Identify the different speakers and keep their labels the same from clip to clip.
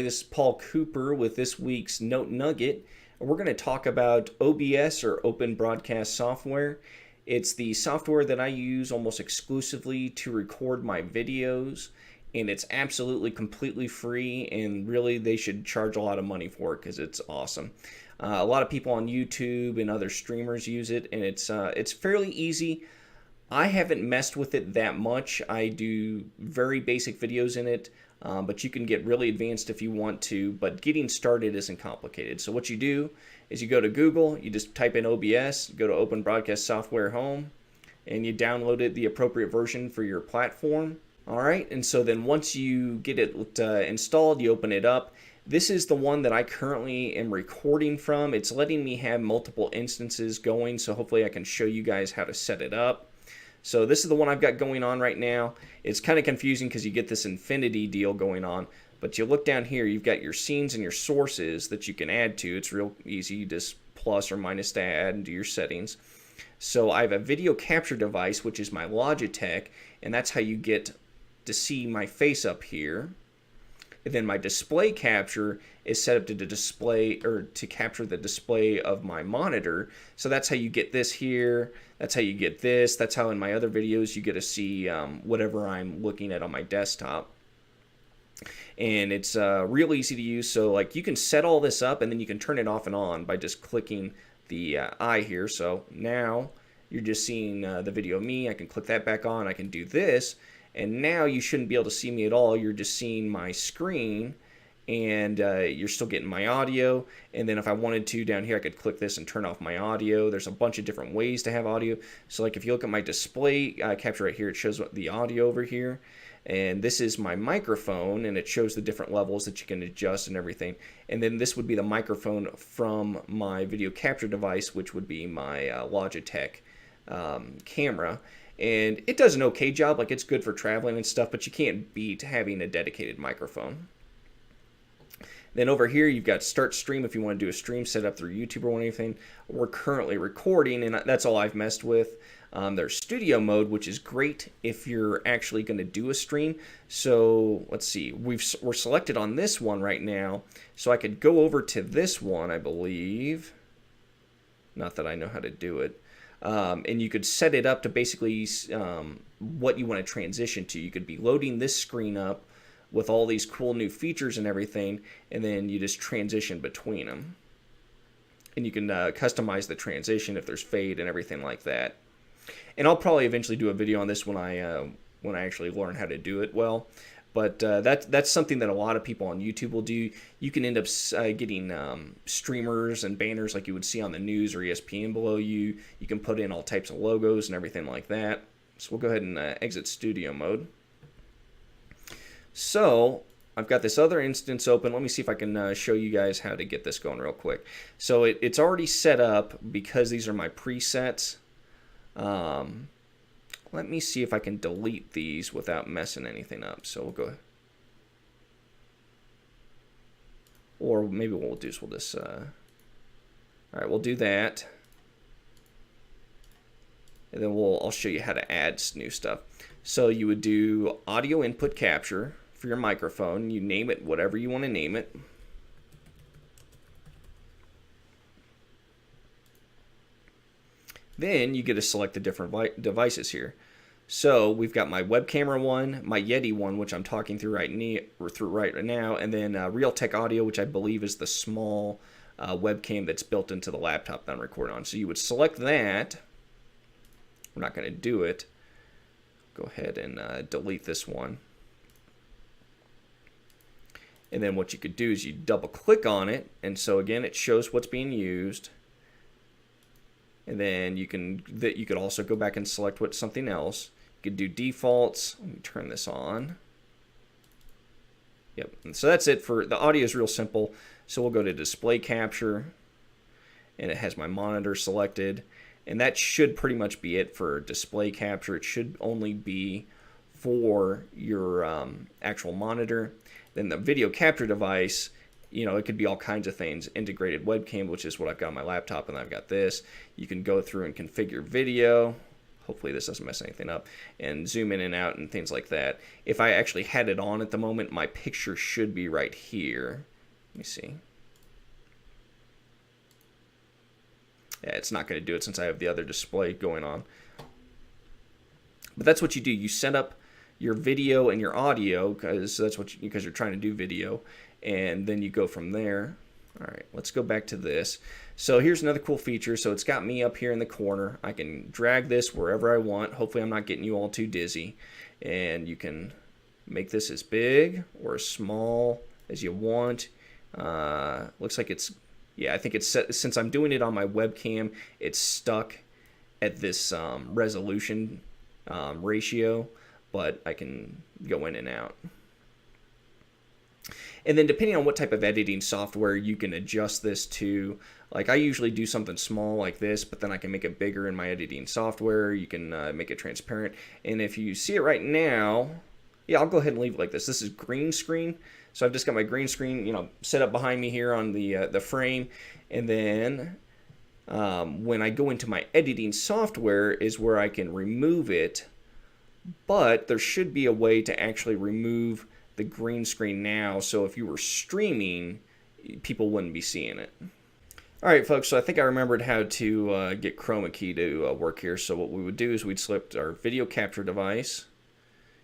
Speaker 1: everybody, this is Paul Cooper with this week's Nugget. We're going to talk about OBS, or Open Broadcast Software. It's the software that I use almost exclusively to record my videos, and it's absolutely completely free, and really they should charge a lot of money for it because it's awesome. A lot of people on YouTube and other streamers use it, and it's fairly easy. I haven't messed with it that much. I do very basic videos in it, but you can get really advanced if you want to, but getting started isn't complicated. So what you do is you go to Google, you just type in OBS, go to Open Broadcast Software Home, and you download it, the appropriate version for your platform. All right, and so then once you get it installed, you open it up. This is the one that I currently am recording from. It's letting me have multiple instances going, so hopefully I can show you guys how to set it up. So this is the one I've got going on right now. It's kind of confusing because you get this infinity deal going on, but you look down here, you've got your scenes and your sources that you can add to. It's real easy, you just plus or minus to add into your settings. So I have a video capture device, which is my Logitech, and that's how you get to see my face up here. And then my display capture is set up to display or to capture the display of my monitor. So that's how you get this here. That's how you get this. That's how in my other videos you get to see whatever I'm looking at on my desktop. And it's real easy to use. So like you can set all this up and then you can turn it off and on by just clicking the eye here. So now you're just seeing the video of me. I can click that back on. I can do this. And now you shouldn't be able to see me at all. You're just seeing my screen, and you're still getting my audio. And then if I wanted to, down here, I could click this and turn off my audio. There's a bunch of different ways to have audio. So like if you look at my display capture right here, it shows the audio over here. And this is my microphone, and it shows the different levels that you can adjust and everything. And then this would be the microphone from my video capture device, which would be my Logitech camera. And it does an okay job, like it's good for traveling and stuff, but you can't beat having a dedicated microphone. Then over here, you've got Start Stream if you want to do a stream set up through YouTube or anything. We're currently recording, and that's all I've messed with. There's Studio Mode, which is great if you're actually going to do a stream. So let's see, we're selected on this one right now. So I could go over to this one, I believe. Not that I know how to do it. And you could set it up to basically what you want to transition to. You could be loading this screen up with all these cool new features and everything, and then you just transition between them. And you can customize the transition if there's fade and everything like that. And I'll probably eventually do a video on this when I actually learn how to do it well. But that's something that a lot of people on YouTube will do. You can end up getting streamers and banners like you would see on the news or ESPN below you. You can put in all types of logos and everything like that. So we'll go ahead and exit Studio Mode. So I've got this other instance open. Let me see if I can show you guys how to get this going real quick. So it's already set up because these are my presets. Let me see if I can delete these without messing anything up. So we'll go, or maybe what we'll do is we'll just, all right, we'll do that. And then I'll show you how to add new stuff. So you would do audio input capture for your microphone. You name it whatever you want to name it. Then you get to select the different devices here. So we've got my web camera one, my Yeti one, which I'm talking through right now, and then Realtek Audio, which I believe is the small webcam that's built into the laptop that I'm recording on. So you would select that. We're not going to do it. Go ahead and delete this one. And then what you could do is you double click on it, and so again it shows what's being used. And then you could also go back and select something else. You could do defaults. Let me turn this on. Yep. And so that's it for the audio. Is real simple. So we'll go to display capture, and it has my monitor selected, and that should pretty much be it for display capture. It should only be for your actual monitor. Then the video capture device, you know, it could be all kinds of things. Integrated webcam, which is what I've got on my laptop, and I've got this. You can go through and configure video. hopefully this doesn't mess anything up, and zoom in and out and things like that. If I actually had it on at the moment, my picture should be right here. Let me see. Yeah, it's not going to do it since I have the other display going on. But that's what you do. You set up your video and your audio because you're trying to do video, and then you go from there. All right, let's go back to this. So here's another cool feature. So it's got me up here in the corner. I can drag this wherever I want. Hopefully I'm not getting you all too dizzy. And you can make this as big or as small as you want. Looks like it's, yeah, I think it's set, since I'm doing it on my webcam, it's stuck at this resolution ratio, but I can go in and out. And then depending on what type of editing software, you can adjust this to, like I usually do something small like this, but then I can make it bigger in my editing software. You can make it transparent. And if you see it right now, yeah, I'll go ahead and leave it like this. This is green screen. So I've just got my green screen, you know, set up behind me here on the frame. And then when I go into my editing software is where I can remove it. But there should be a way to actually remove the green screen now, so if you were streaming, people wouldn't be seeing it. All right, folks, so I think I remembered how to get chroma key to work here. So what we would do is we'd select our video capture device,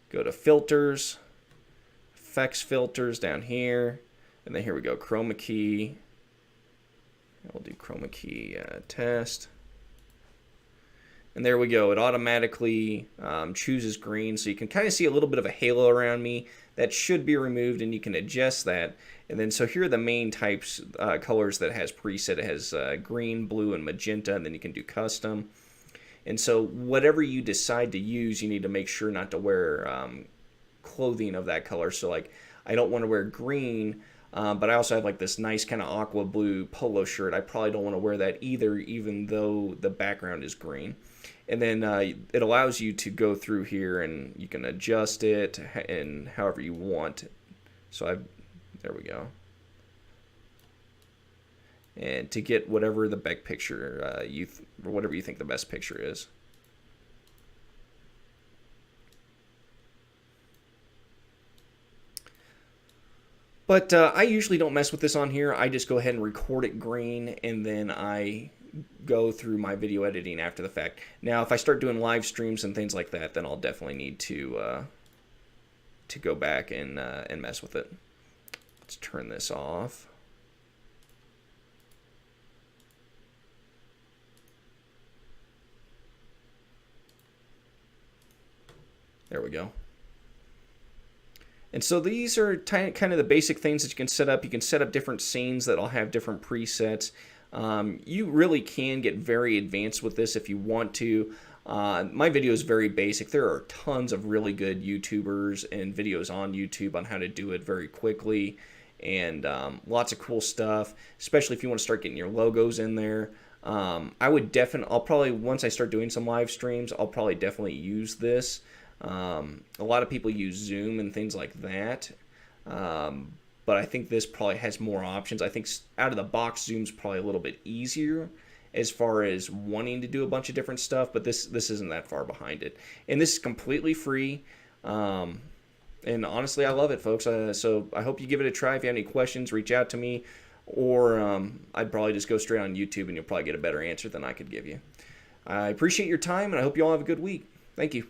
Speaker 1: go to filters, effects filters down here, and then here we go, chroma key. We'll do chroma key test. And there we go. It automatically chooses green, so you can kind of see a little bit of a halo around me. That should be removed, and you can adjust that. And then so here are the main types, colors that it has preset. It has green, blue, and magenta, and then you can do custom. And so whatever you decide to use, you need to make sure not to wear clothing of that color. So like I don't want to wear green, but I also have like this nice kind of aqua blue polo shirt. I probably don't want to wear that either, even though the background is green. And then it allows you to go through here and you can adjust it and however you want. So there we go. And to get whatever the best picture or whatever you think the best picture is. But I usually don't mess with this on here. I just go ahead and record it green, and then I go through my video editing after the fact. Now, if I start doing live streams and things like that, then I'll definitely need to go back and mess with it. Let's turn this off. There we go. And so these are kind of the basic things that you can set up. You can set up different scenes that'll have different presets. You really can get very advanced with this if you want to. My video is very basic. There are tons of really good YouTubers and videos on YouTube on how to do it very quickly, and lots of cool stuff, especially if you want to start getting your logos in there. I'll probably, once I start doing some live streams, I'll probably definitely use this. A lot of people use Zoom and things like that, but I think this probably has more options. I think out of the box, Zoom's probably a little bit easier as far as wanting to do a bunch of different stuff, but this isn't that far behind it. And this is completely free, and honestly, I love it, folks. So I hope you give it a try. If you have any questions, reach out to me, or I'd probably just go straight on YouTube, and you'll probably get a better answer than I could give you. I appreciate your time, and I hope you all have a good week. Thank you.